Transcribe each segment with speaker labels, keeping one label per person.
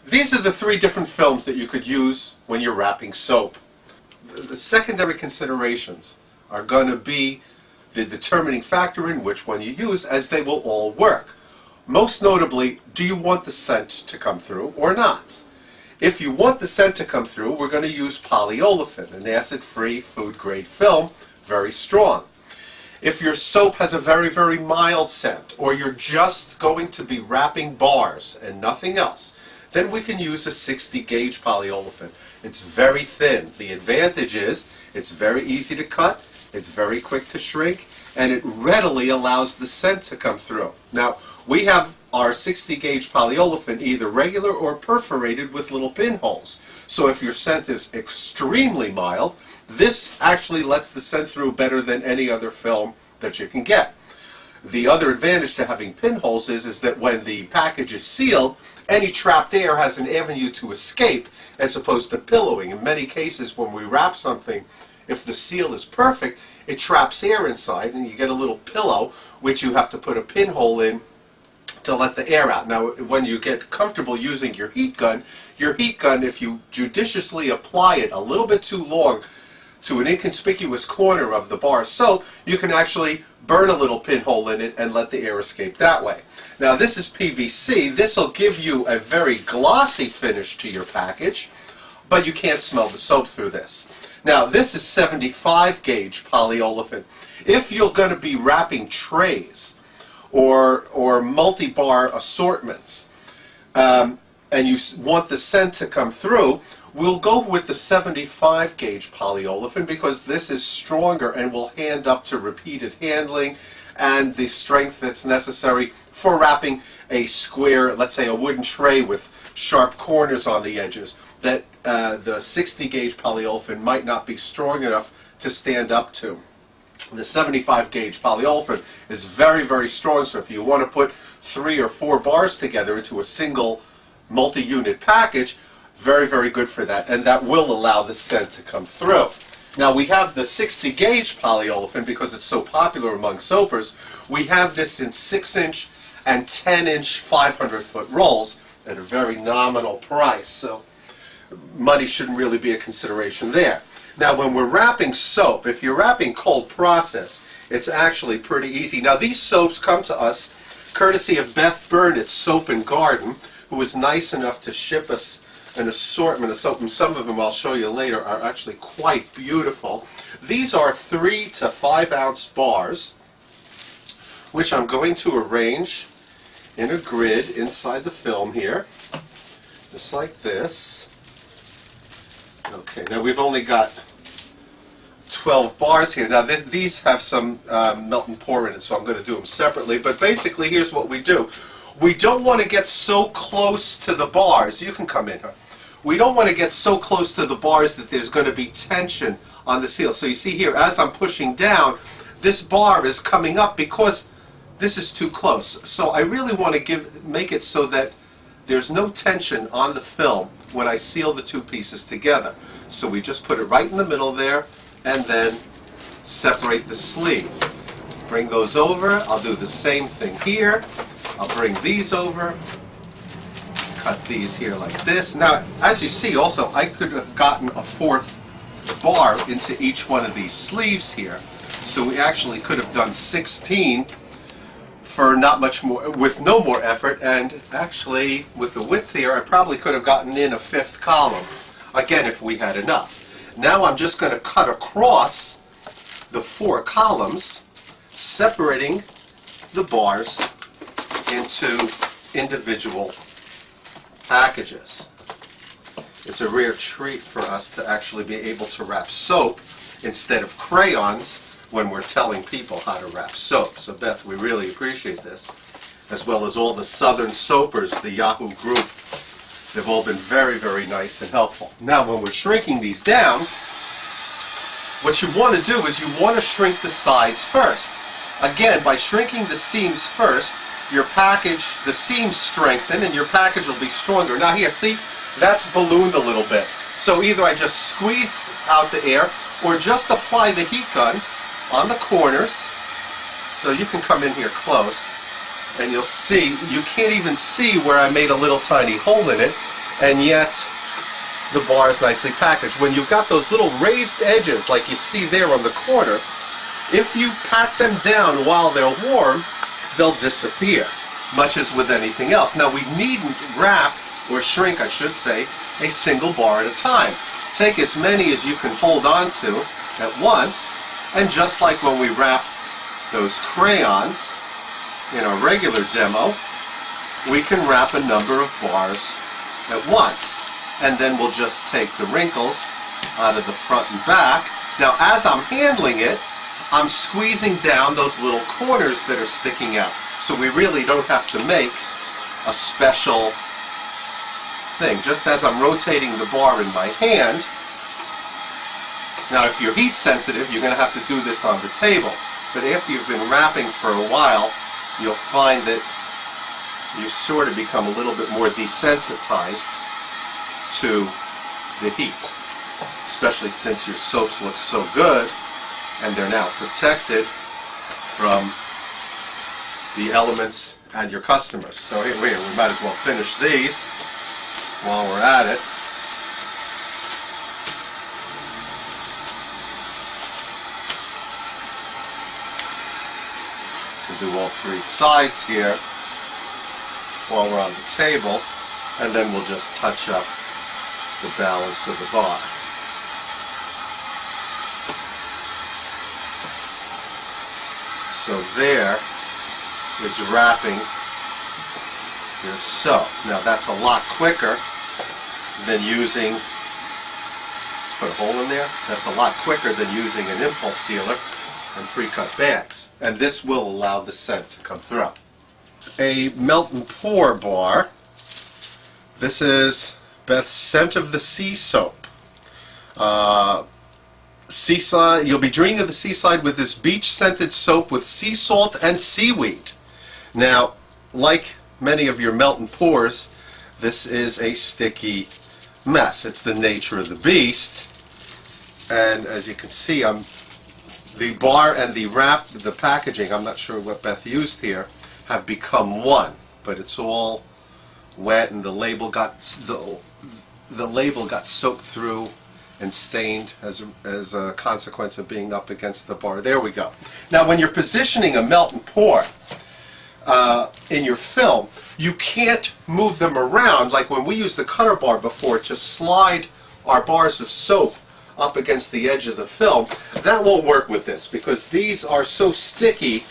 Speaker 1: These are the three different films that you could use when you're wrapping soap. The secondary considerations are going to be the determining factor in which one you use, as they will all work. Most notably, do you want the scent to come through or not? If you want the scent to come through, we're going to use polyolefin, an acid-free food-grade film, very strong. If your soap has a very, very mild scent, or you're just going to be wrapping bars and nothing else, then we can use a 60 gauge polyolefin. It's very thin. The advantage is it's very easy to cut, it's very quick to shrink, and it readily allows the scent to come through. Now, we have our 60 gauge polyolefin either regular or perforated with little pinholes. So if your scent is extremely mild, this actually lets the scent through better than any other film that you can get. The other advantage to having pinholes is that when the package is sealed, any trapped air has an avenue to escape as opposed to pillowing. In many cases, when we wrap something, if the seal is perfect, it traps air inside and you get a little pillow which you have to put a pinhole in to let the air out. Now, when you get comfortable using your heat gun, if you judiciously apply it a little bit too long to an inconspicuous corner of the bar of soap, you can actually burn a little pinhole in it and let the air escape that way. Now, this is PVC. This will give you a very glossy finish to your package, but you can't smell the soap through this. Now, this is 75 gauge polyolefin. If you're going to be wrapping trays or multi-bar assortments, and you want the scent to come through, we'll go with the 75 gauge polyolefin because this is stronger and will hand up to repeated handling and the strength that's necessary for wrapping a square, let's say a wooden tray with sharp corners on the edges, that the 60 gauge polyolefin might not be strong enough to stand up to. The 75 gauge polyolefin is very, very strong, so if you want to put 3 or 4 bars together into a single multi-unit package, very, very good for that, and that will allow the scent to come through. Now, we have the 60 gauge polyolefin because it's so popular among soapers. We have this in 6-inch and 10-inch 500-foot rolls at a very nominal price, so money shouldn't really be a consideration there. Now, when we're wrapping soap, if you're wrapping cold process, it's actually pretty easy. Now, these soaps come to us courtesy of Beth Burnett's Soap and Garden, who was nice enough to ship us an assortment of soap, and some of them I'll show you later are actually quite beautiful. These are 3 to 5 ounce bars, which I'm going to arrange in a grid inside the film here, just like this. Okay, now we've only got 12 bars here. Now these have some melt and pour in it, so I'm going to do them separately, but basically here's what we do. We don't want to get so close to the bars. You can come in here. We don't want to get so close to the bars that there's going to be tension on the seal. So you see here, as I'm pushing down, this bar is coming up because this is too close. So I really want to make it so that there's no tension on the film when I seal the two pieces together. So we just put it right in the middle there and then separate the sleeve. Bring those over. I'll do the same thing here. I'll bring these over, cut these here like this. Now, as you see also, I could have gotten a 4th bar into each one of these sleeves here. So we actually could have done 16 for not much more, with no more effort, and actually with the width here, I probably could have gotten in a 5th column, again, if we had enough. Now I'm just going to cut across the 4 columns, separating the bars into individual packages. It's a rare treat for us to actually be able to wrap soap instead of crayons when we're telling people how to wrap soap. So Beth, we really appreciate this, as well as all the Southern Soapers, the Yahoo group. They've all been very, very nice and helpful. Now, when we're shrinking these down, what you want to do is you want to shrink the sides first. Again, by shrinking the seams first, your package, the seams strengthen and your package will be stronger. Now here, see, that's ballooned a little bit. So either I just squeeze out the air or just apply the heat gun on the corners. So you can come in here close and you'll see, you can't even see where I made a little tiny hole in it and yet the bar is nicely packaged. When you've got those little raised edges like you see there on the corner, if you pat them down while they're warm, they'll disappear, much as with anything else. Now, we needn't wrap, or shrink I should say, a single bar at a time. Take as many as you can hold on to at once, and just like when we wrap those crayons in our regular demo, we can wrap a number of bars at once, and then we'll just take the wrinkles out of the front and back. Now, as I'm handling it, I'm squeezing down those little corners that are sticking out, so we really don't have to make a special thing. Just as I'm rotating the bar in my hand. Now, if you're heat sensitive, you're going to have to do this on the table, but after you've been wrapping for a while, you'll find that you sort of become a little bit more desensitized to the heat, especially since your soaps look so good and they're now protected from the elements and your customers. So here we might as well finish these while we're at it. You can do all three sides here while we're on the table, and then we'll just touch up the balance of the bar. So there is wrapping your soap. Now that's a lot quicker than using, put a hole in there, that's a lot quicker than using an impulse sealer and pre-cut bags. And this will allow the scent to come through. A melt and pour bar. This is Beth's Scent of the Sea soap. Seaside, you'll be dreaming of the seaside with this beach-scented soap with sea salt and seaweed. Now, like many of your melt and pours, this is a sticky mess. It's the nature of the beast. And as you can see, the bar and the wrap, the packaging, I'm not sure what Beth used here, have become one. But it's all wet, and the label got soaked through and stained as a consequence of being up against the bar. There we go. Now, when you're positioning a melt and pour in your film, you can't move them around like when we used the cutter bar before to slide our bars of soap up against the edge of the film. That won't work with this because these are so sticky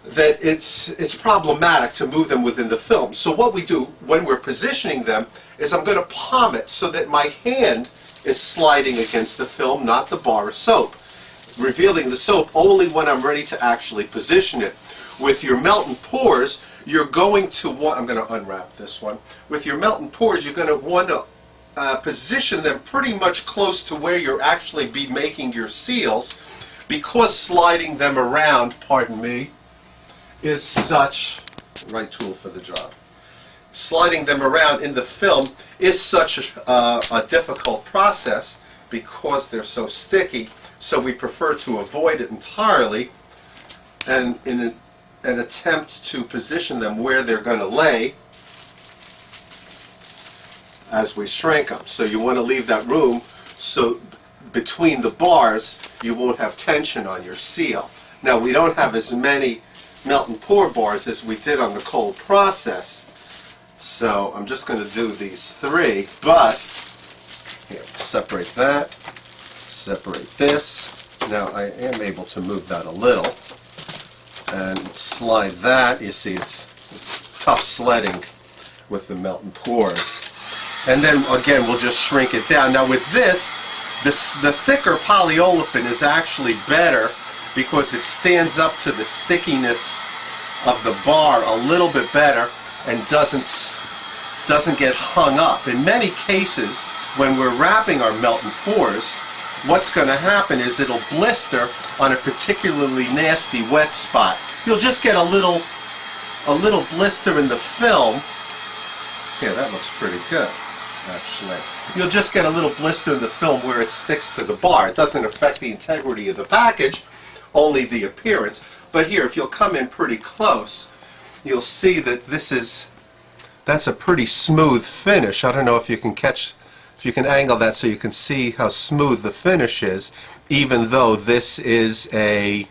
Speaker 1: that it's problematic to move them within the film. So what we do when we're positioning them is I'm going to palm it so that my hand is sliding against the film, not the bar of soap, revealing the soap only when I'm ready to actually position it. With your melt and pours, you're going to want, I'm going to unwrap this one. With your melt and pours, you're going to want to position them pretty much close to where you're actually be making your seals, because sliding them around, pardon me, is such, right tool for the job. Sliding them around in the film is such a difficult process because they're so sticky, so we prefer to avoid it entirely, and in an attempt to position them where they're going to lay as we shrink them. So you want to leave that room so between the bars you won't have tension on your seal. Now, we don't have as many melt and pour bars as we did on the cold process, so I'm just going to do these three, but here, separate that, separate this. Now I am able to move that a little and slide that. You see, it's tough sledding with the melt and pours. And then again, we'll just shrink it down. Now with this, the thicker polyolefin is actually better because it stands up to the stickiness of the bar a little bit better and doesn't get hung up. In many cases, when we're wrapping our melt and pours, what's going to happen is it'll blister on a particularly nasty wet spot. You'll just get a little blister in the film. Yeah, that looks pretty good, actually. You'll just get a little blister in the film where it sticks to the bar. It doesn't affect the integrity of the package, only the appearance. But here, if you'll come in pretty close, you'll see that That's a pretty smooth finish. I don't know if you can catch, if you can angle that so you can see how smooth the finish is, even though this is a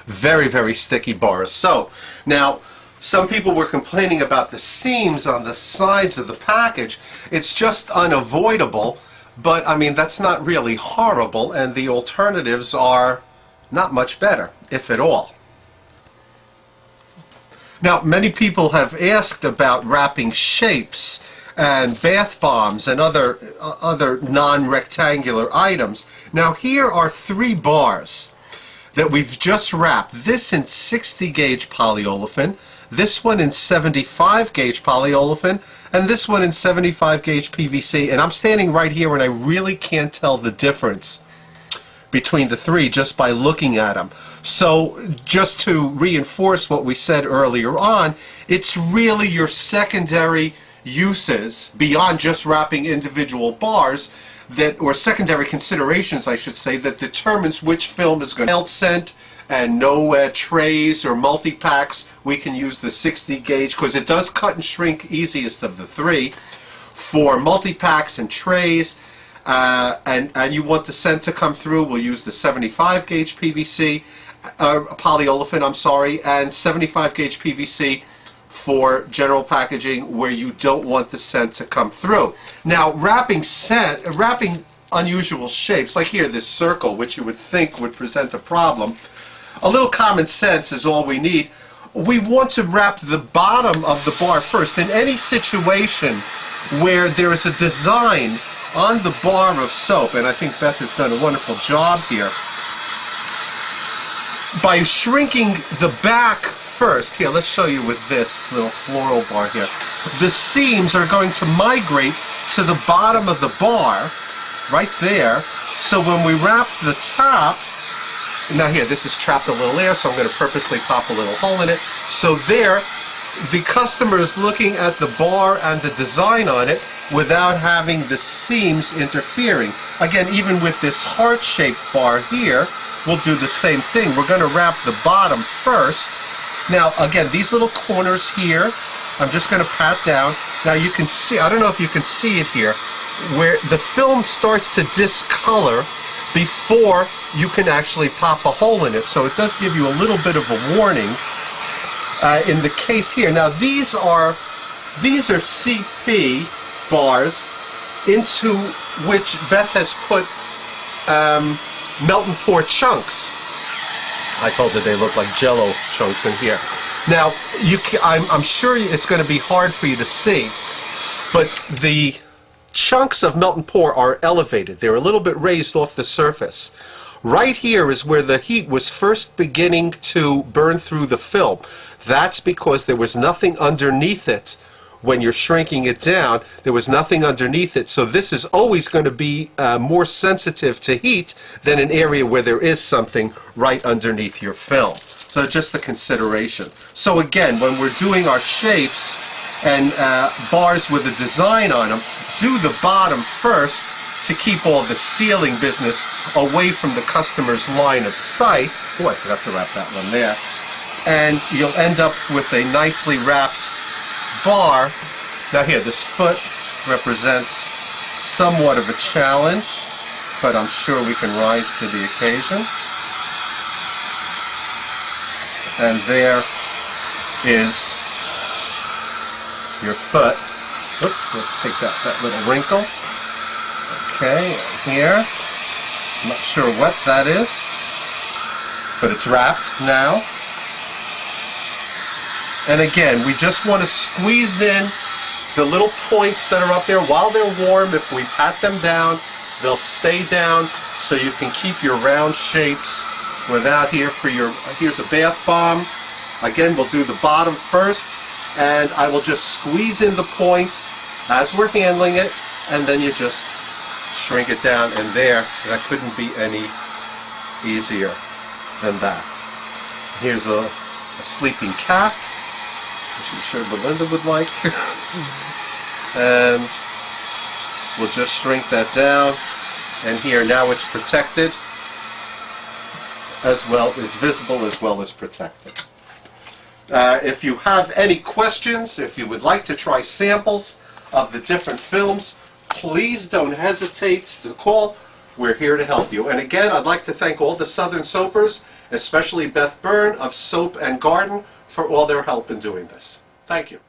Speaker 1: very, very sticky bar of soap. Now, some people were complaining about the seams on the sides of the package. It's just unavoidable, but I mean, that's not really horrible, and the alternatives are not much better, if at all. Now, many people have asked about wrapping shapes and bath bombs and other non-rectangular items. Now, here are 3 bars that we've just wrapped. This in 60 gauge polyolefin, this one in 75 gauge polyolefin, and this one in 75 gauge PVC. And I'm standing right here and I really can't tell the difference between the 3 just by looking at them. So just to reinforce what we said earlier on, it's really your secondary uses beyond just wrapping individual bars that, or secondary considerations I should say, that determines which film is going to melt scent. And no trays or multi-packs, we can use the 60 gauge because it does cut and shrink easiest of the 3. For multi-packs and trays, and you want the scent to come through, we'll use the 75 gauge PVC, polyolefin, I'm sorry, and 75 gauge PVC for general packaging where you don't want the scent to come through. Now, wrapping unusual shapes, like here, this circle, which you would think would present a problem, a little common sense is all we need. We want to wrap the bottom of the bar first. In any situation where there is a design on the bar of soap, and I think Beth has done a wonderful job here, by shrinking the back first, here, let's show you with this little floral bar here, the seams are going to migrate to the bottom of the bar, right there, so when we wrap the top, now here, this is trapped a little air, so I'm going to purposely pop a little hole in it, so there, the customer is looking at the bar and the design on it without having the seams interfering. Again, even with this heart-shaped bar here, we'll do the same thing. We're going to wrap the bottom first. Now, again, these little corners here, I'm just going to pat down. Now you can see, I don't know if you can see it here, where the film starts to discolor before you can actually pop a hole in it. So it does give you a little bit of a warning in the case here. Now these are CP bars into which Beth has put melt and pour chunks. I told her they look like Jello chunks in here. Now I'm sure it's going to be hard for you to see, but the chunks of melt and pour are elevated. They're a little bit raised off the surface. Right here is where the heat was first beginning to burn through the film. That's because there was nothing underneath it. When you're shrinking it down, there was nothing underneath it. So this is always going to be more sensitive to heat than an area where there is something right underneath your film. So just a consideration. So again, when we're doing our shapes and bars with a design on them, do the bottom first to keep all the sealing business away from the customer's line of sight. Oh, I forgot to wrap that one there. And you'll end up with a nicely wrapped bar. Now here, this foot represents somewhat of a challenge, but I'm sure we can rise to the occasion. And there is your foot. Oops, let's take that little wrinkle. Okay, here. I'm not sure what that is, but it's wrapped now. And again, we just want to squeeze in the little points that are up there while they're warm. If we pat them down, they'll stay down so you can keep your round shapes without here's a bath bomb. Again, we'll do the bottom first, and I will just squeeze in the points as we're handling it, and then you just shrink it down, and there, that couldn't be any easier than that. Here's a sleeping cat, which I'm sure Belinda would like. And we'll just shrink that down, and here, now it's protected as well, it's visible as well as protected. If you have any questions, if you would like to try samples of the different films, please don't hesitate to call. We're here to help you. And again, I'd like to thank all the Southern Soapers, especially Beth Byrne of Soap and Garden, for all their help in doing this. Thank you.